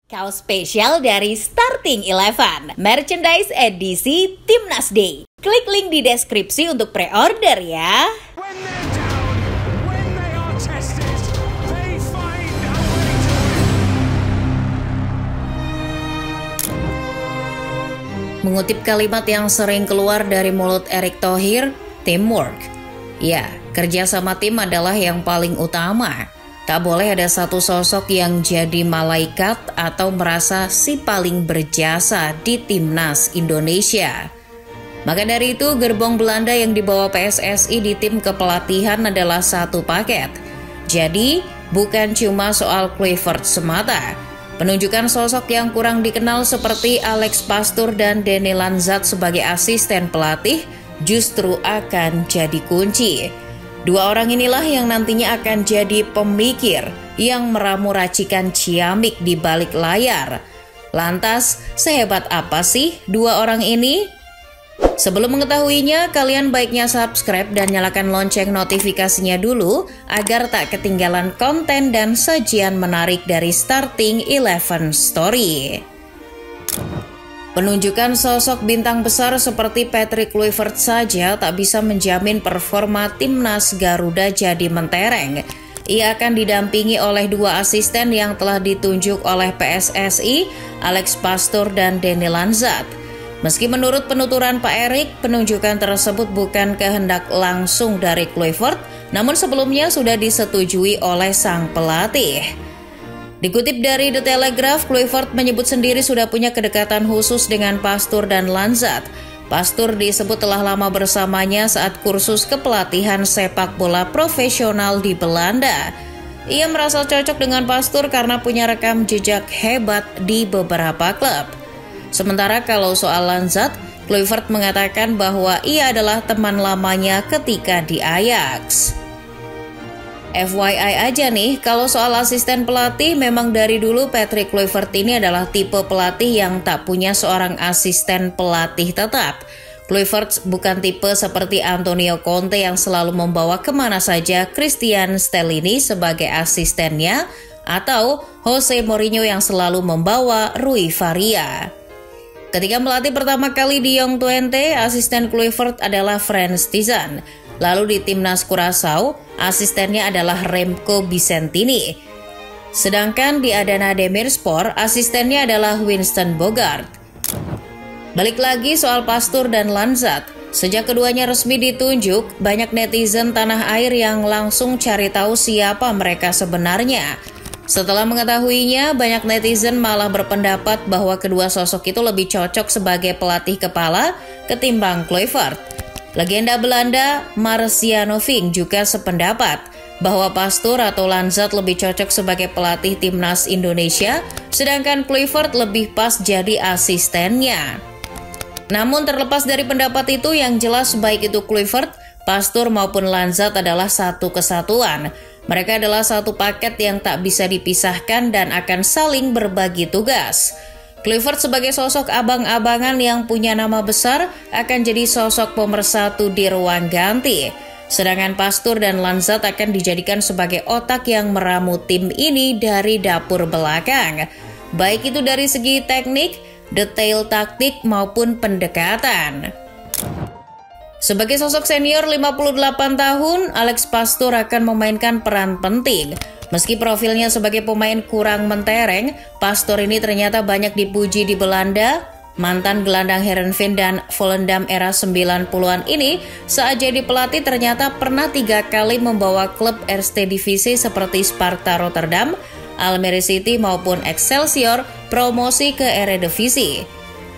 Kaos spesial dari Starting Eleven, merchandise edisi Timnas Day. Klik link di deskripsi untuk pre-order ya. Mengutip kalimat yang sering keluar dari mulut Erick Thohir, teamwork. Ya, kerja sama tim adalah yang paling utama. Tak boleh ada satu sosok yang jadi malaikat atau merasa si paling berjasa di Timnas Indonesia. Maka dari itu, gerbong Belanda yang dibawa PSSI di tim kepelatihan adalah satu paket. Jadi, bukan cuma soal Kluivert semata. Penunjukan sosok yang kurang dikenal seperti Alex Pastoor dan Deni Lanzat sebagai asisten pelatih justru akan jadi kunci. Dua orang inilah yang nantinya akan jadi pemikir yang meramu racikan ciamik di balik layar. Lantas, sehebat apa sih dua orang ini? Sebelum mengetahuinya, kalian baiknya subscribe dan nyalakan lonceng notifikasinya dulu agar tak ketinggalan konten dan sajian menarik dari Starting Eleven Story. Penunjukan sosok bintang besar seperti Patrick Kluivert saja tak bisa menjamin performa Timnas Garuda jadi mentereng. Ia akan didampingi oleh dua asisten yang telah ditunjuk oleh PSSI, Alex Pastoor dan Deni Lanzat. Meski menurut penuturan Pak Erick, penunjukan tersebut bukan kehendak langsung dari Kluivert, namun sebelumnya sudah disetujui oleh sang pelatih. Dikutip dari The Telegraph, Kluivert menyebut sendiri sudah punya kedekatan khusus dengan Pastoor dan Lanzat. Pastoor disebut telah lama bersamanya saat kursus kepelatihan sepak bola profesional di Belanda. Ia merasa cocok dengan Pastoor karena punya rekam jejak hebat di beberapa klub. Sementara kalau soal Lanzat, Kluivert mengatakan bahwa ia adalah teman lamanya ketika di Ajax. FYI aja nih, kalau soal asisten pelatih, memang dari dulu Patrick Kluivert ini adalah tipe pelatih yang tak punya seorang asisten pelatih tetap. Kluivert bukan tipe seperti Antonio Conte yang selalu membawa kemana saja Christian Stellini sebagai asistennya, atau Jose Mourinho yang selalu membawa Rui Faria. Ketika melatih pertama kali di Young Twente, asisten Kluivert adalah Frans Tizen. Lalu di Timnas Curaçao, asistennya adalah Remco Vicentini. Sedangkan di Adana Demirspor, asistennya adalah Winston Bogarde. Balik lagi soal Pastoor dan Lanzat. Sejak keduanya resmi ditunjuk, banyak netizen tanah air yang langsung cari tahu siapa mereka sebenarnya. Setelah mengetahuinya, banyak netizen malah berpendapat bahwa kedua sosok itu lebih cocok sebagai pelatih kepala ketimbang Kluivert. Legenda Belanda Marciano Vink juga sependapat bahwa Pastoor atau Lanzat lebih cocok sebagai pelatih Timnas Indonesia, sedangkan Kluivert lebih pas jadi asistennya. Namun terlepas dari pendapat itu, yang jelas baik itu Kluivert, Pastoor maupun Lanzat adalah satu kesatuan. Mereka adalah satu paket yang tak bisa dipisahkan dan akan saling berbagi tugas. Kluivert sebagai sosok abang-abangan yang punya nama besar akan jadi sosok pemersatu di ruang ganti. Sedangkan Pastoor dan Lanzat akan dijadikan sebagai otak yang meramu tim ini dari dapur belakang. Baik itu dari segi teknik, detail taktik maupun pendekatan. Sebagai sosok senior 58 tahun, Alex Pastoor akan memainkan peran penting. Meski profilnya sebagai pemain kurang mentereng, Pastoor ini ternyata banyak dipuji di Belanda. Mantan gelandang Heerenveen dan Volendam era 90-an ini saat jadi pelatih ternyata pernah 3 kali membawa klub Eerste Divisie seperti Sparta Rotterdam, Almere City maupun Excelsior promosi ke Eredivisie.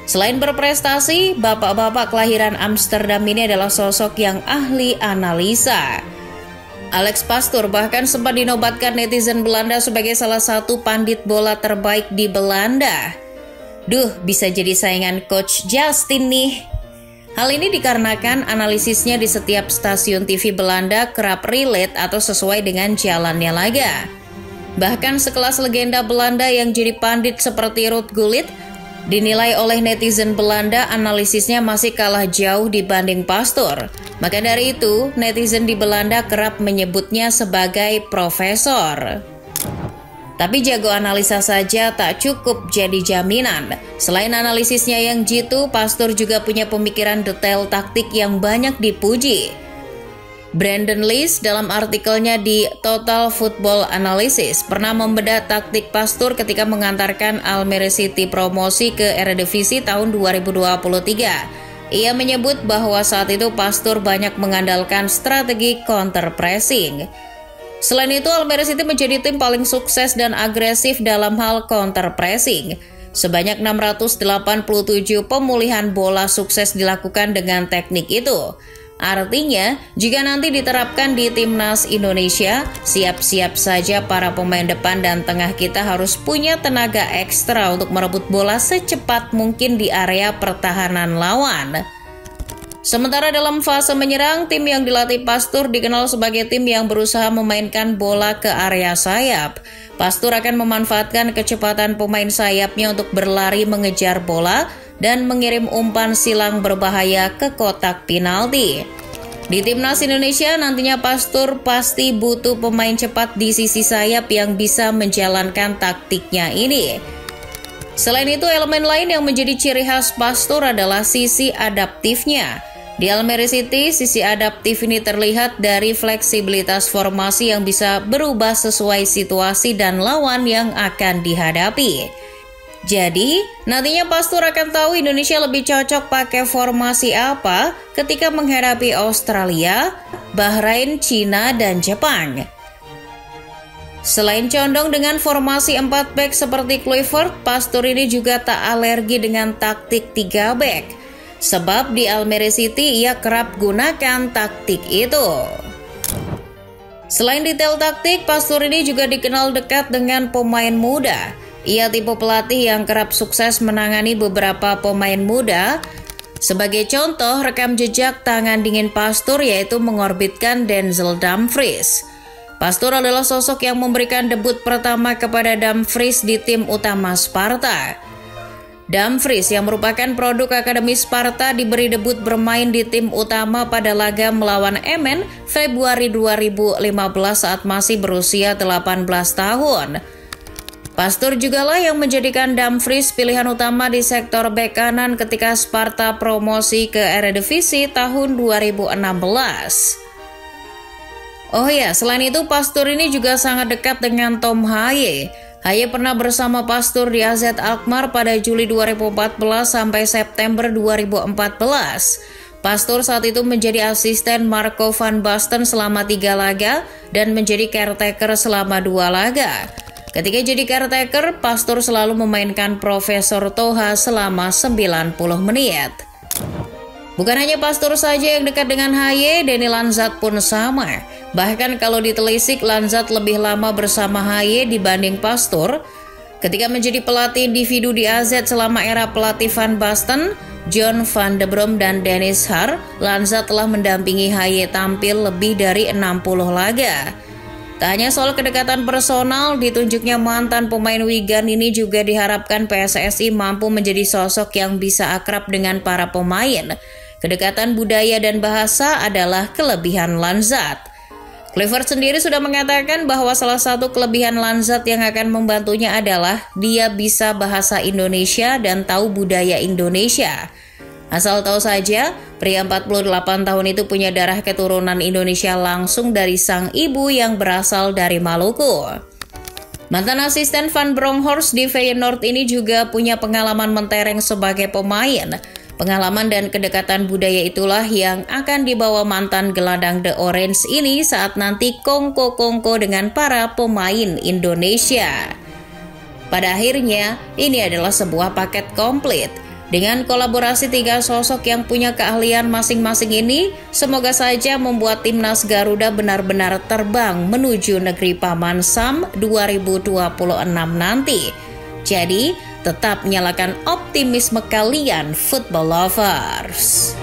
Selain berprestasi, bapak-bapak kelahiran Amsterdam ini adalah sosok yang ahli analisa. Alex Pastoor bahkan sempat dinobatkan netizen Belanda sebagai salah satu pandit bola terbaik di Belanda. Duh, bisa jadi saingan Coach Justin nih. Hal ini dikarenakan analisisnya di setiap stasiun TV Belanda kerap relate atau sesuai dengan jalannya laga. Bahkan sekelas legenda Belanda yang jadi pandit seperti Ruud Gullit, dinilai oleh netizen Belanda analisisnya masih kalah jauh dibanding Pastoor. Maka dari itu, netizen di Belanda kerap menyebutnya sebagai profesor. Tapi jago analisa saja tak cukup jadi jaminan. Selain analisisnya yang jitu, Pastur juga punya pemikiran detail taktik yang banyak dipuji. Brandon Lees dalam artikelnya di Total Football Analysis pernah membedah taktik Pastur ketika mengantarkan Almere City promosi ke Eredivisie tahun 2023. Ia menyebut bahwa saat itu Pastur banyak mengandalkan strategi counter pressing. Selain itu, Almere City menjadi tim paling sukses dan agresif dalam hal counter pressing. Sebanyak 687 pemulihan bola sukses dilakukan dengan teknik itu. Artinya, jika nanti diterapkan di Timnas Indonesia, siap-siap saja para pemain depan dan tengah kita harus punya tenaga ekstra untuk merebut bola secepat mungkin di area pertahanan lawan. Sementara dalam fase menyerang, tim yang dilatih Pastur dikenal sebagai tim yang berusaha memainkan bola ke area sayap. Pastur akan memanfaatkan kecepatan pemain sayapnya untuk berlari mengejar bola dan mengirim umpan silang berbahaya ke kotak penalti. Di Timnas Indonesia nantinya Pastur pasti butuh pemain cepat di sisi sayap yang bisa menjalankan taktiknya ini. Selain itu, elemen lain yang menjadi ciri khas Pastur adalah sisi adaptifnya. Di Almere City, sisi adaptif ini terlihat dari fleksibilitas formasi yang bisa berubah sesuai situasi dan lawan yang akan dihadapi. Jadi, nantinya Pastur akan tahu Indonesia lebih cocok pakai formasi apa ketika menghadapi Australia, Bahrain, Cina, dan Jepang. Selain condong dengan formasi 4 back seperti Kluivert, Pastur ini juga tak alergi dengan taktik 3 back. Sebab di Almere City ia kerap gunakan taktik itu. Selain detail taktik, Pastur ini juga dikenal dekat dengan pemain muda. Ia tipe pelatih yang kerap sukses menangani beberapa pemain muda. Sebagai contoh, rekam jejak tangan dingin Pastur yaitu mengorbitkan Denzel Dumfries. Pastur adalah sosok yang memberikan debut pertama kepada Dumfries di tim utama Sparta. Dumfries yang merupakan produk Akademi Sparta diberi debut bermain di tim utama pada laga melawan Emmen Februari 2015 saat masih berusia 18 tahun. Pastur jugalah yang menjadikan Dumfries pilihan utama di sektor bek kanan ketika Sparta promosi ke Eredivisie tahun 2016. Oh ya, selain itu Pastur ini juga sangat dekat dengan Tom Haye. Haye pernah bersama Pastur di AZ Alkmaar pada Juli 2014 sampai September 2014. Pastur saat itu menjadi asisten Marco van Basten selama 3 laga dan menjadi caretaker selama 2 laga. Ketika jadi caretaker, Pastur selalu memainkan Profesor Toha selama 90 menit. Bukan hanya Pastur saja yang dekat dengan Haye, Denny Lanzat pun sama. Bahkan kalau ditelisik, Lanzat lebih lama bersama Haye dibanding Pastur. Ketika menjadi pelatih individu di AZ selama era pelatih Van Basten, John van de Brom dan Dennis Haar, Lanzat telah mendampingi Haye tampil lebih dari 60 laga. Tak hanya soal kedekatan personal, ditunjuknya mantan pemain Wigan ini juga diharapkan PSSI mampu menjadi sosok yang bisa akrab dengan para pemain. Kedekatan budaya dan bahasa adalah kelebihan Lanzat. Kluivert sendiri sudah mengatakan bahwa salah satu kelebihan Lanzat yang akan membantunya adalah dia bisa bahasa Indonesia dan tahu budaya Indonesia. Asal tahu saja, pria 48 tahun itu punya darah keturunan Indonesia langsung dari sang ibu yang berasal dari Maluku. Mantan asisten Van Bronckhorst di Feyenoord ini juga punya pengalaman mentereng sebagai pemain. Pengalaman dan kedekatan budaya itulah yang akan dibawa mantan gelandang The Orange ini saat nanti kongko-kongko dengan para pemain Indonesia. Pada akhirnya, ini adalah sebuah paket komplit. Dengan kolaborasi 3 sosok yang punya keahlian masing-masing ini, semoga saja membuat Timnas Garuda benar-benar terbang menuju negeri Paman Sam 2026 nanti. Jadi, tetap nyalakan optimisme kalian, football lovers.